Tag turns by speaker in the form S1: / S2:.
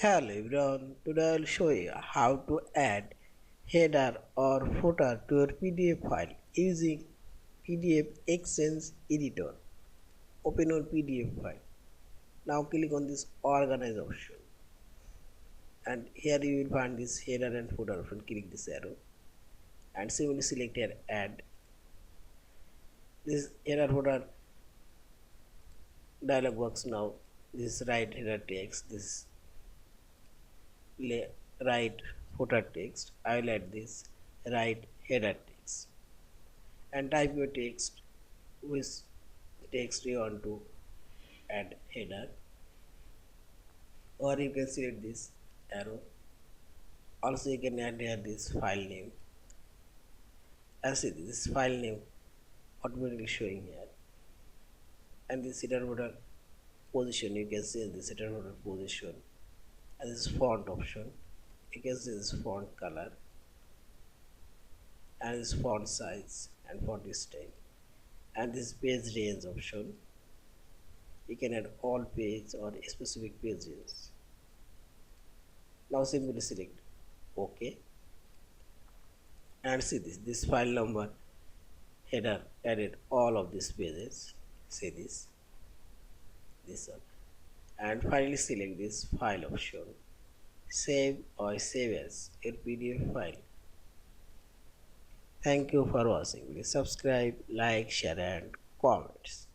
S1: Hello everyone, today I will show you how to add header or footer to your PDF file using PDF-XChange Editor. Open your PDF file. Now click on this organize option and here you will find this header and footer option. Click this arrow and simply select here add. This header footer dialog box now. This right header text, this right footer text. I will add this right header text and type your text which text you want to add header, or you can select this arrow. Also you can add here this file name. As this file name automatically showing here, and this header footer position you can see this header footer position, and this font option you can see this font color and this font size and font style, and this page range option you can add all page or specific page range. Now simply select OK and see this file number header added all of these pages. See this one, and finally select this file option, save or save as your PDF file. Thank you for watching. Please subscribe, like, share and comments.